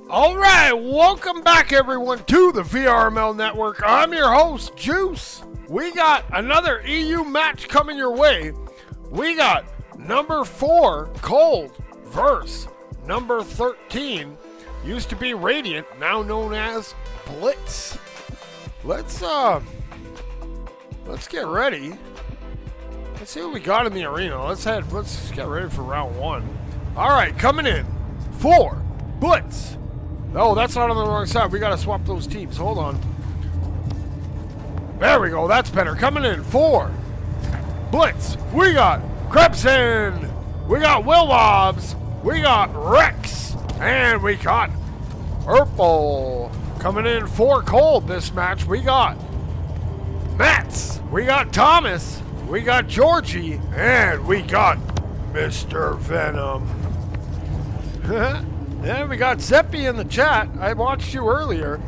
Alright, welcome back everyone to the VRML Network. I'm your host, Juice. We got another EU match coming your way. We got number 4, Cold, versus number 13, used to be Radiant, now known as Blitz. Let's get ready. Let's see what we got in the arena. Let's get ready for round 1. Alright, coming in, 4, Blitz. Oh, that's not on the wrong side. We gotta swap those teams. Hold on. There we go. That's better. Coming in 4, Blitz. We got Crimson. We got Wilbobs. We got Rex. And we got Purple. Coming in 4, Cold this match. We got Mats. We got Thomas. We got Georgie. And we got Mr. Venom. Yeah, we got Zeppy in the chat. I watched you earlier.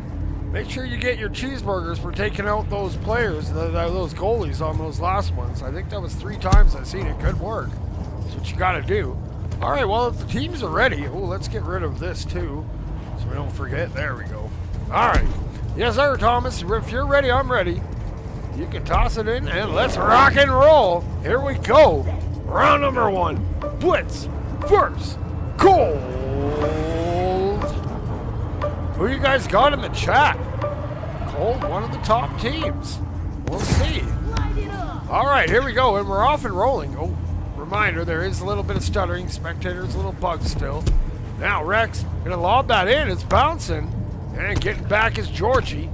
Make sure you get your cheeseburgers for taking out those players, those goalies on those last ones. I think that was 3 times I've seen it. Good work. That's what you got to do. All right, well, if the teams are ready, let's get rid of this too, so we don't forget. There we go. All right. Yes, sir, Thomas. If you're ready, I'm ready. You can toss it in, and let's rock and roll. Here we go. Round number 1. Blitz versus Cold. Who you guys got in the chat? Cold, one of the top teams. We'll see. All right, here we go, and we're off and rolling. Oh, reminder, there is a little bit of stuttering. Spectators, a little bug still. Now Rex gonna lob that in. It's bouncing, and getting back is Georgie.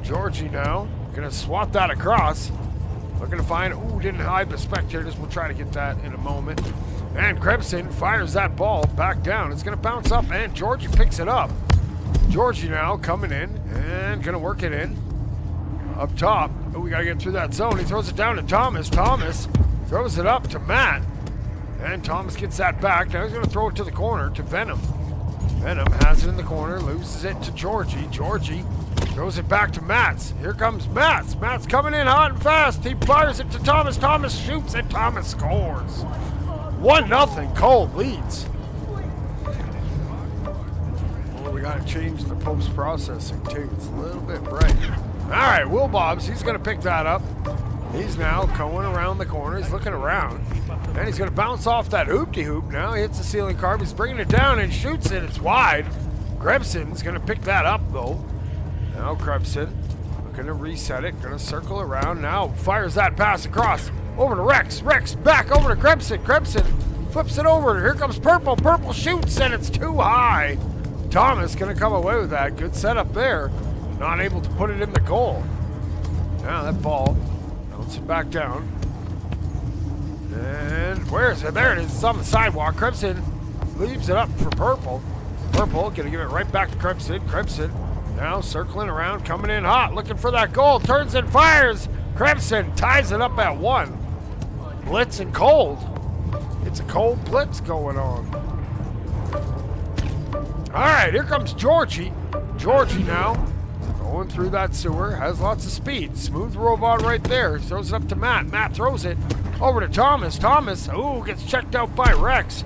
Georgie now gonna swat that across. Looking to find. Ooh, didn't hide the spectators. We'll try to get that in a moment. And Crimson fires that ball back down. It's going to bounce up, and Georgie picks it up. Georgie now coming in and going to work it in. Up top. Oh, we got to get through that zone. He throws it down to Thomas. Thomas throws it up to Matt. And Thomas gets that back. Now he's going to throw it to the corner to Venom. Venom has it in the corner, loses it to Georgie. Georgie throws it back to Mats. Here comes Mats. Mats coming in hot and fast. He fires it to Thomas. Thomas shoots, and Thomas scores. 1-0, Cold leads. Oh, we gotta change the post-processing too. It's a little bit bright. All right, Wilbobs, he's gonna pick that up. He's now going around the corner. He's looking around. And he's gonna bounce off that hoop-de-hoop now. He hits the ceiling carb. He's bringing it down and shoots it. It's wide. Krebson's gonna pick that up though. Now Krebson looking to reset it. Gonna circle around. Now fires that pass across. Over to Rex. Rex back over to Crimson. Crimson flips it over. Here comes Purple. Purple shoots, and it's too high. Thomas going to come away with that. Good setup there. Not able to put it in the goal. Now that ball bouncing back down. And where is it? There it is. It's on the sidewalk. Crimson leaves it up for Purple. Purple going to give it right back to Crimson. Crimson now circling around, coming in hot, looking for that goal. Turns and fires. Crimson ties it up at 1. Blitz and Cold. It's a Cold Blitz going on. All right, here comes Georgie. Georgie now going through that sewer. Has lots of speed. Smooth robot right there. Throws it up to Matt. Matt throws it over to Thomas. Thomas, gets checked out by Rex.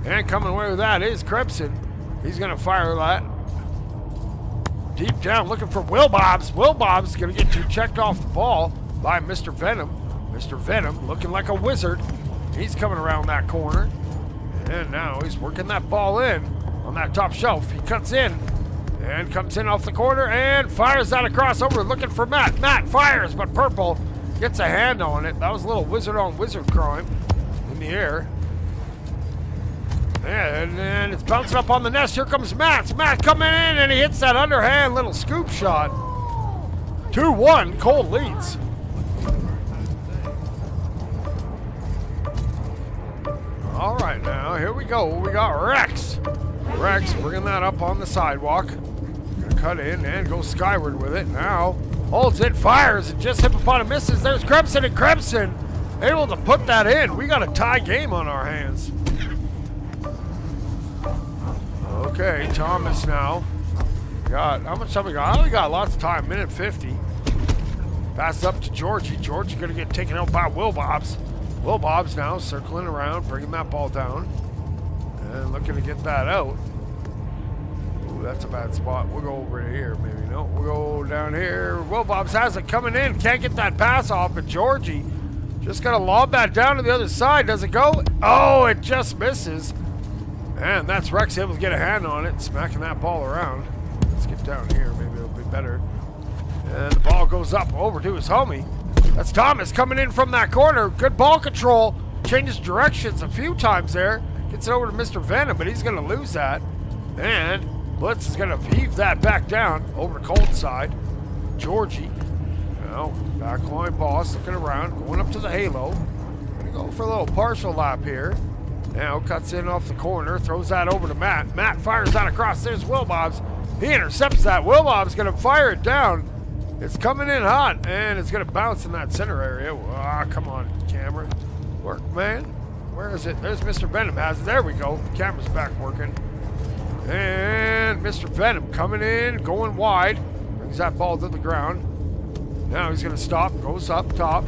And coming away with that is Crimson. He's going to fire that. Deep down looking for Wilbobs. Wilbobs going to get checked off the ball by Mr. Venom. Mr. Venom looking like a wizard. He's coming around that corner. And now he's working that ball in on that top shelf. He cuts in and comes in off the corner and fires that across over looking for Matt. Matt fires, but Purple gets a hand on it. That was a little wizard on wizard crime in the air. And it's bouncing up on the nest. Here comes Matt. Matt coming in, and he hits that underhand little scoop shot. 2-1, Cold leads. All right, now, here we go. We got Rex. Rex bringing that up on the sidewalk. Gonna cut in and go skyward with it. Now, holds it, fires, and just Hippopotame misses. There's Crimson, and Crimson able to put that in. We got a tie game on our hands. Okay, Thomas now. How much time we got? Oh, we got lots of time, 1:50. Pass up to Georgie. Georgie gonna get taken out by Wilbobs. Wilbobs now circling around, bringing that ball down. And looking to get that out. Ooh, that's a bad spot. We'll go over here, maybe. No, we'll go down here. Will Bobs has it coming in. Can't get that pass off, but Georgie just got to lob that down to the other side. Does it go? Oh, it just misses. And that's Rex able to get a hand on it, smacking that ball around. Let's get down here. Maybe it'll be better. And the ball goes up over to his homie. That's Thomas coming in from that corner. Good ball control. Changes directions a few times there. Gets it over to Mr. Venom, but he's going to lose that. And Blitz is going to heave that back down over to Cold side. Georgie. Now, backline boss looking around, going up to the halo. Going to go for a little partial lap here. Now cuts in off the corner, throws that over to Matt. Matt fires that across. There's Will Bobs. He intercepts that. Will Bob's going to fire it down. It's coming in hot, and it's going to bounce in that center area. Ah, come on, camera. Work, man. Where is it? There's Mr. Venom has it. There we go. The camera's back working. And Mr. Venom coming in, going wide. Brings that ball to the ground. Now he's going to stop, goes up top.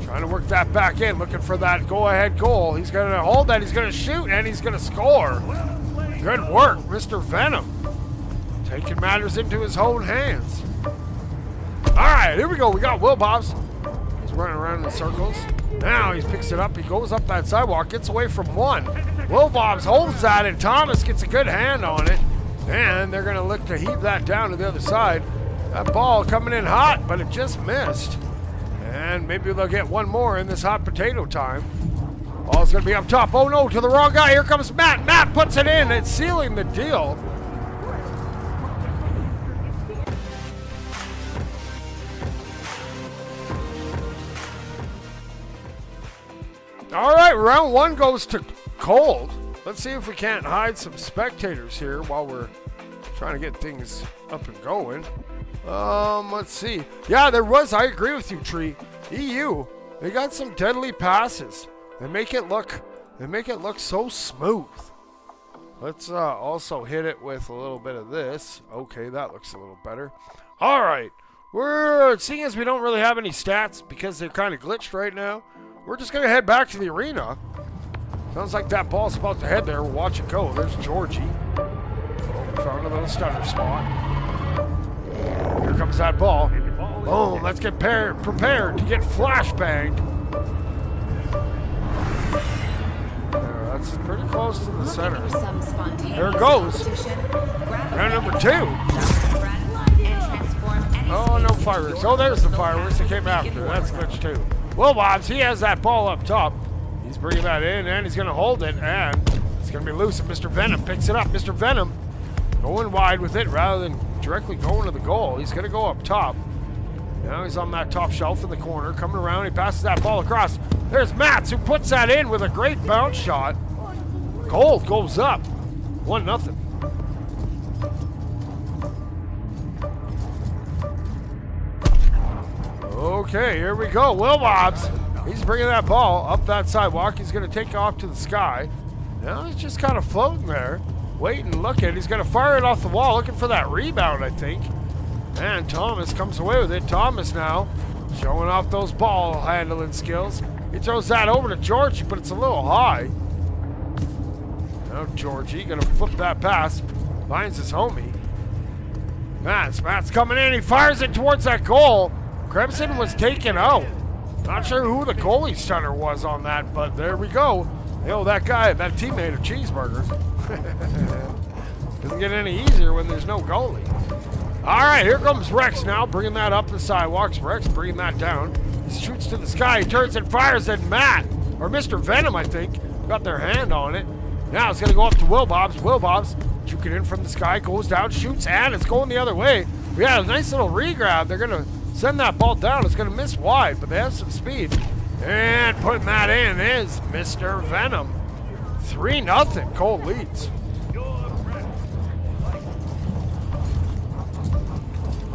Trying to work that back in, looking for that go-ahead goal. He's going to hold that, he's going to shoot, and he's going to score. Good work, Mr. Venom. Taking matters into his own hands. All right, here we go. We got Will Bobs. He's running around in circles. Now he picks it up. He goes up that sidewalk, gets away from one. Will Bobs holds that, and Thomas gets a good hand on it. And they're going to look to heave that down to the other side. That ball coming in hot, but it just missed. And maybe they'll get one more in this hot potato time. Ball's going to be up top. Oh, no, to the wrong guy. Here comes Matt. Matt puts it in. It's sealing the deal. All right, round one goes to Cold. Let's see if we can't hide some spectators here while we're trying to get things up and going. Let's see. Yeah, there was. I agree with you, Tree. EU, they got some deadly passes. They make it look so smooth. Let's also hit it with a little bit of this. Okay, that looks a little better. All right, we're seeing as we don't really have any stats because they're kind of glitched right now. We're just gonna head back to the arena. Sounds like that ball's about to head there. We'll watch it go. There's Georgie. Oh, found a little stunner spot. Here comes that ball. Boom, let's get prepared to get flashbanged. That's pretty close to the center. There it goes. Round number 2. Oh, no fireworks. Oh, there's the fireworks that came after. That's glitch too. Will Bobs, he has that ball up top. He's bringing that in, and he's going to hold it, and it's going to be loose. And Mr. Venom picks it up. Mr. Venom going wide with it rather than directly going to the goal. He's going to go up top. Now he's on that top shelf in the corner, coming around. He passes that ball across. There's Mats, who puts that in with a great bounce shot. Cold goes up. 1-0. Okay, here we go. Will Bobs. He's bringing that ball up that sidewalk. He's going to take off to the sky. Now he's just kind of floating there, waiting, looking. He's going to fire it off the wall, looking for that rebound, I think. And Thomas comes away with it. Thomas now showing off those ball handling skills. He throws that over to Georgie, but it's a little high. Now Georgie going to flip that pass. Finds his homie. Matt's coming in. He fires it towards that goal. Crimson was taken out. Not sure who the goalie stunner was on that, but there we go. Yo, that guy, that teammate of Cheeseburger. Doesn't get any easier when there's no goalie. All right, here comes Rex now, bringing that up the sidewalks. Rex bringing that down. He shoots to the sky. He turns and fires at Matt, or Mr. Venom, I think. Got their hand on it. Now it's going to go up to Will Bobs. Will Bobs juking in from the sky, goes down, shoots, and it's going the other way. We got a nice little regrab. They're going to send that ball down. It's going to miss wide, but they have some speed. And putting that in is Mr. Venom. 3-0. Cole leads.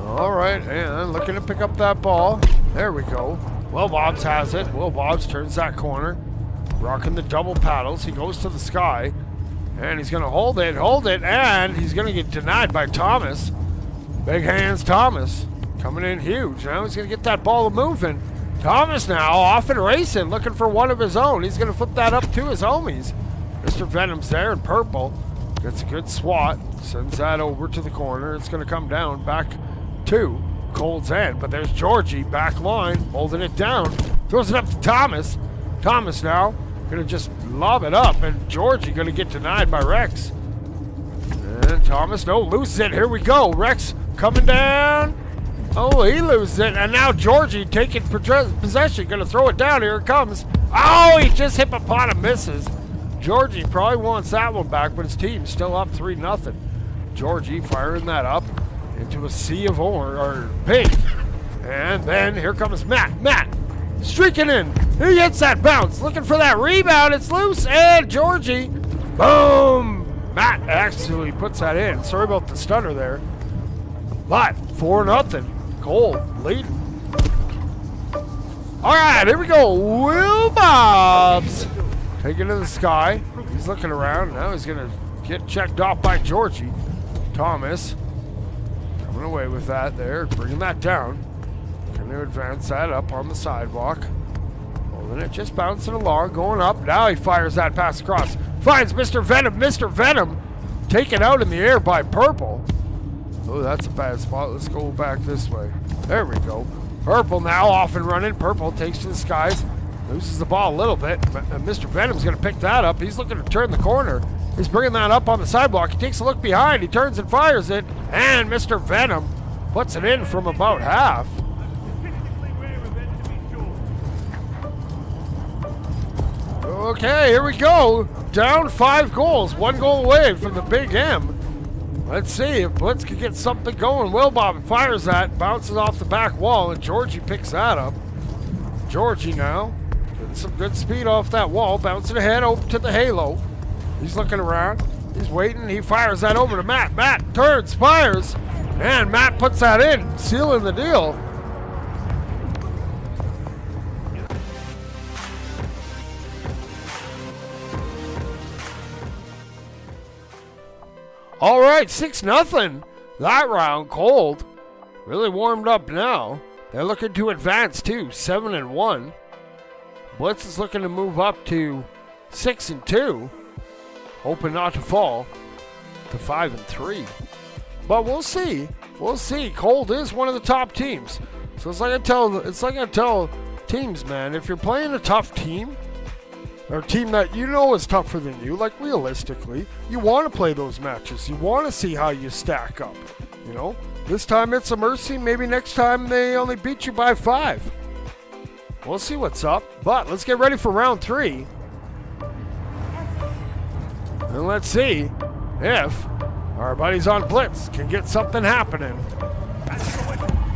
All right, and looking to pick up that ball. There we go. Will Bobs has it. Will Bobs turns that corner. Rocking the double paddles. He goes to the sky. And he's going to hold it, and he's going to get denied by Thomas. Big hands Thomas. Coming in huge. Now he's going to get that ball moving. Thomas now off and racing, looking for one of his own. He's going to flip that up to his homies. Mr. Venom's there in purple. Gets a good swat. Sends that over to the corner. It's going to come down back to Cold's end. But there's Georgie, back line, holding it down. Throws it up to Thomas. Thomas now going to just lob it up. And Georgie going to get denied by Rex. And Thomas, no, loses it. Here we go. Rex coming down. Oh, he loses it. And now Georgie taking possession. Going to throw it down. Here it comes. Oh, he just hit upon him, misses. Georgie probably wants that one back, but his team's still up 3-0. Georgie firing that up into a sea of pink. And then here comes Matt. Matt streaking in. He hits that bounce. Looking for that rebound. It's loose. And Georgie, boom. Matt actually puts that in. Sorry about the stutter there. But 4-0. Cole leading. All right, here we go. Will Bobs taking to the sky. He's looking around. Now he's going to get checked off by Georgie. Thomas coming away with that there. Bringing that down. Going to advance that up on the sidewalk. Holding it, just bouncing along, going up. Now he fires that pass across. Finds Mr. Venom. Mr. Venom taken out in the air by Purple. Oh, that's a bad spot. Let's go back this way. There we go. Purple now off and running. Purple takes to the skies. Loses the ball a little bit. Mr. Venom's going to pick that up. He's looking to turn the corner. He's bringing that up on the sidewalk. He takes a look behind. He turns and fires it. And Mr. Venom puts it in from about half. Okay, here we go. Down 5 goals. 1 goal away from the Big M. Let's see if Blitz can get something going. Will Bob fires that. Bounces off the back wall. And Georgie picks that up. Georgie now. Getting some good speed off that wall. Bouncing ahead over to the halo. He's looking around. He's waiting. He fires that over to Matt. Matt turns, fires. And Matt puts that in. Sealing the deal. All right, 6-0. That round, Cold. Really warmed up now. They're looking to advance too, 7-1. Blitz is looking to move up to 6-2. Hoping not to fall to 5-3. But we'll see. We'll see. Cold is one of the top teams. So it's like I tell teams, man, if you're playing a tough team, or a team that you know is tougher than you, like realistically, you want to play those matches. You want to see how you stack up. You know, this time it's a mercy. Maybe next time they only beat you by 5. We'll see what's up. But let's get ready for round 3. And let's see if our buddies on Blitz can get something happening.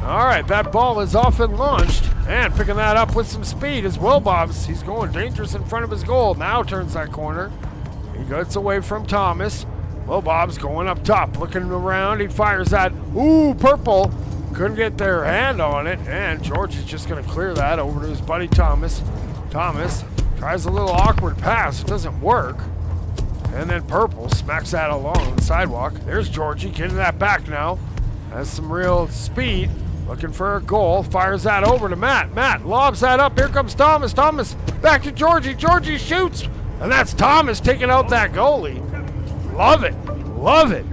All right, that ball is off and launched. And picking that up with some speed is Will Bobs. He's going dangerous in front of his goal. Now turns that corner. He gets away from Thomas. Will Bobs going up top, looking around. He fires that. Ooh, Purple. Couldn't get their hand on it. And George is just going to clear that over to his buddy Thomas. Thomas tries a little awkward pass. It doesn't work. And then Purple smacks that along the sidewalk. There's Georgie getting that back now. Has some real speed. Looking for a goal. Fires that over to Matt. Matt lobs that up. Here comes Thomas. Thomas back to Georgie. Georgie shoots. And that's Thomas taking out that goalie. Love it. Love it.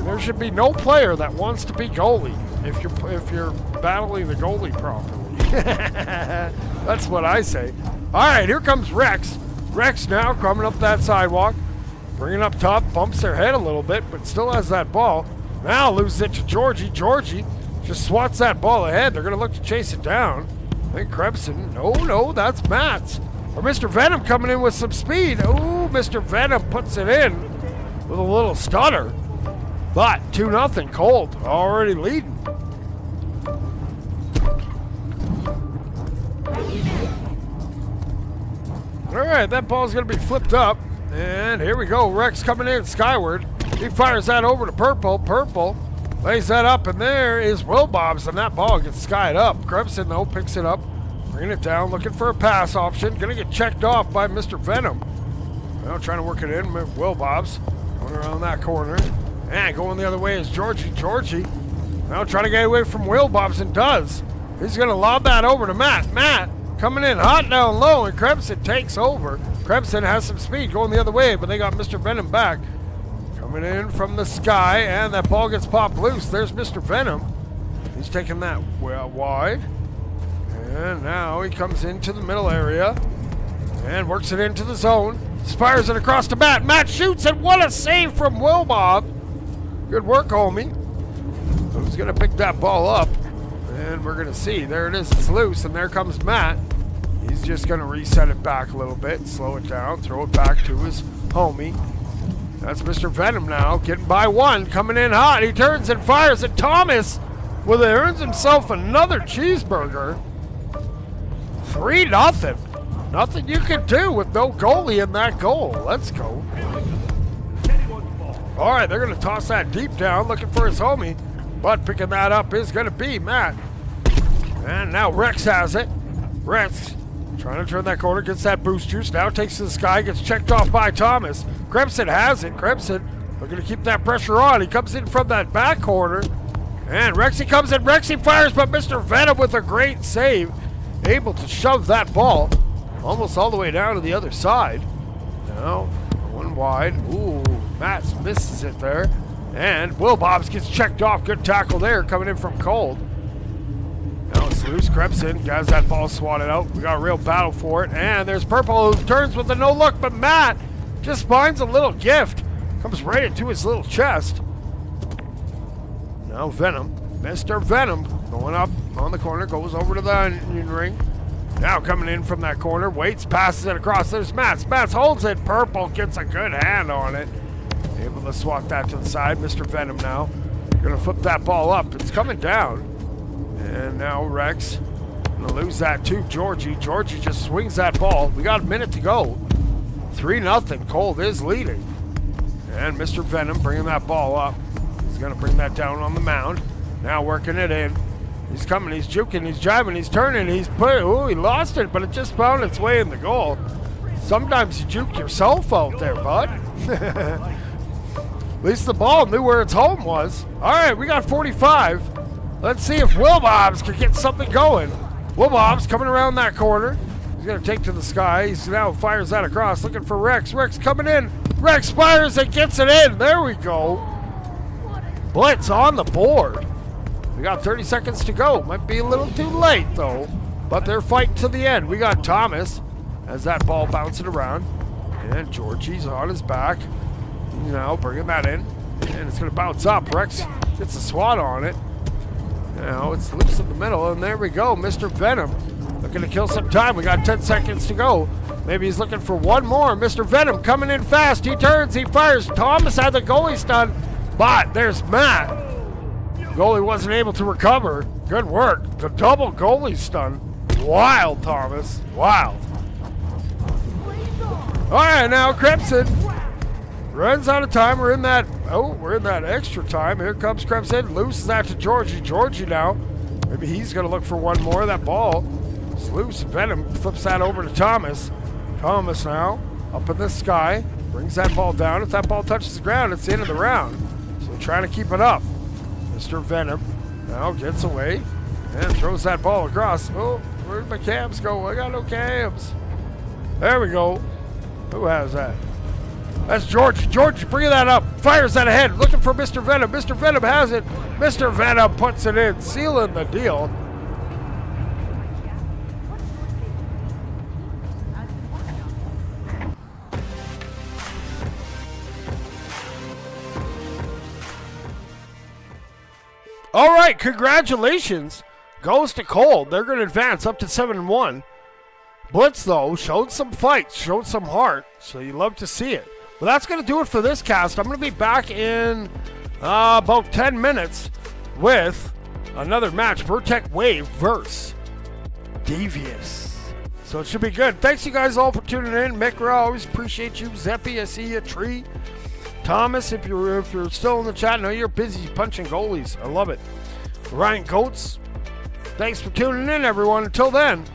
There should be no player that wants to be goalie if you're battling the goalie properly. That's what I say. All right, here comes Rex. Rex now coming up that sidewalk. Bringing up top. Bumps their head a little bit, but still has that ball. Now loses it to Georgie. Georgie just swats that ball ahead. They're going to look to chase it down. I think Krebson. No, that's Matt's. Or Mr. Venom coming in with some speed. Ooh, Mr. Venom puts it in with a little stutter. But 2-0. Cold already leading. All right, that ball's going to be flipped up. And here we go. Rex coming in skyward. He fires that over to Purple. Purple lays that up, and there is Will Bobs, and that ball gets skied up. Krebson, though, picks it up, bringing it down, looking for a pass option. Going to get checked off by Mr. Venom. Well, trying to work it in with Will Bobs. Going around that corner. And going the other way is Georgie. Georgie now trying to get away from Will Bobs, and does. He's going to lob that over to Matt. Matt coming in hot down low, and Krebson takes over. Crimson has some speed going the other way, but they got Mr. Venom back. Coming in from the sky, and that ball gets popped loose. There's Mr. Venom. He's taking that well wide. And now he comes into the middle area and works it into the zone. Spires it across to Matt. Matt shoots, and what a save from Will Bob. Good work, homie. Who's going to pick that ball up? And we're going to see. There it is. It's loose, and there comes Matt. He's just going to reset it back a little bit, slow it down, throw it back to his homie. That's Mr. Venom now, getting by one, coming in hot. He turns and fires at Thomas. Well, he earns himself another cheeseburger. 3-0. Nothing you can do with no goalie in that goal. Let's go. All right, they're going to toss that deep down, looking for his homie. But picking that up is going to be Matt. And now Rex has it. Rex trying to turn that corner, gets that boost juice. Now takes to the sky, gets checked off by Thomas. Crimson has it. Crimson looking to keep that pressure on. He comes in from that back corner. And Rexy comes in. Rexy fires, but Mr. Venom with a great save. Able to shove that ball almost all the way down to the other side. Now, one wide. Ooh, Matt misses it there. And Will Bobs gets checked off. Good tackle there coming in from Cold. Now it's loose. Crimson has that ball swatted out. We got a real battle for it. And there's Purple who turns with a no look, but Matt just finds a little gift. Comes right into his little chest. Now Venom, Mr. Venom, going up on the corner, goes over to the onion ring. Now coming in from that corner, waits, passes it across. There's Mats. Mats holds it. Purple gets a good hand on it. Able to swat that to the side. Mr. Venom now going to flip that ball up. It's coming down. And now Rex going to lose that to Georgie. Georgie just swings that ball. We got a minute to go. 3-0. Cold is leading. And Mr. Venom bringing that ball up. He's going to bring that down on the mound. Now working it in. He's coming, he's juking, he's driving, he's turning, he's putting. Ooh, he lost it, but it just found its way in the goal. Sometimes you juke yourself out there, bud. At least the ball knew where its home was. All right, we got 45. Let's see if Will Bobs can get something going. Will Bobs coming around that corner. He's going to take to the sky. He's now fires that across, looking for Rex. Rex coming in. Rex fires and gets it in. There we go. Blitz on the board. We got 30 seconds to go. Might be a little too late, though. But they're fighting to the end. We got Thomas as that ball bouncing around. And Georgie's on his back. Now bringing that in. And it's going to bounce up. Rex gets a swat on it. Now it's loose in the middle. And there we go. Mr. Venom looking to kill some time. We got 10 seconds to go. Maybe he's looking for one more. Mr. Venom coming in fast. He turns. He fires. Thomas had the goalie stun. But there's Matt. Goalie wasn't able to recover. Good work. The double goalie stun. Wild, Thomas. Wild. All right, now Crimson runs out of time. We're in that extra time. Here comes Crimson. Loses that to Georgie. Georgie now. Maybe he's going to look for one more. That ball is loose. Venom flips that over to Thomas. Thomas now up in the sky. Brings that ball down. If that ball touches the ground, it's the end of the round. So trying to keep it up. Mr. Venom now gets away and throws that ball across. Oh, where'd my cams go? I got no cams. There we go. Who has that? That's George. George bringing that up. Fires that ahead. Looking for Mr. Venom. Mr. Venom has it. Mr. Venom puts it in. Sealing the deal. All right, congratulations goes to Cold. They're going to advance up to 7-1. Blitz, though, showed some fight, showed some heart, so you love to see it. But that's going to do it for this cast. I'm going to be back in about 10 minutes with another match, Vertec Wave versus Devious. So it should be good. Thanks you guys all for tuning in. Mikra, always appreciate you. Zeppy, I see you. Tree. Thomas, if you're still in the chat, I know you're busy punching goalies. I love it. Ryan Coates, thanks for tuning in, everyone. Until then,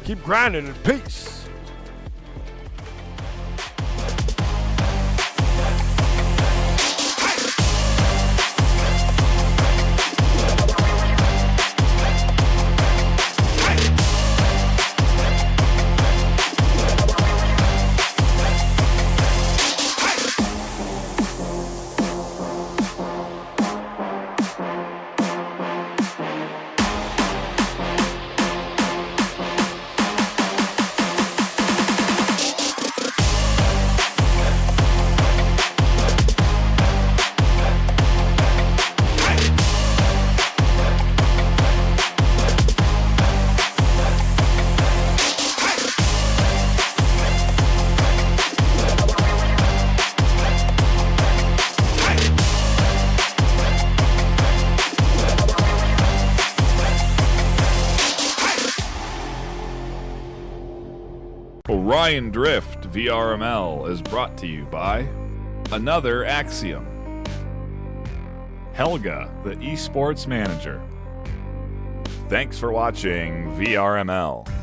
keep grinding and peace. Orion Drift VRML is brought to you by Another Axiom, Helga, the esports manager. Thanks for watching VRML.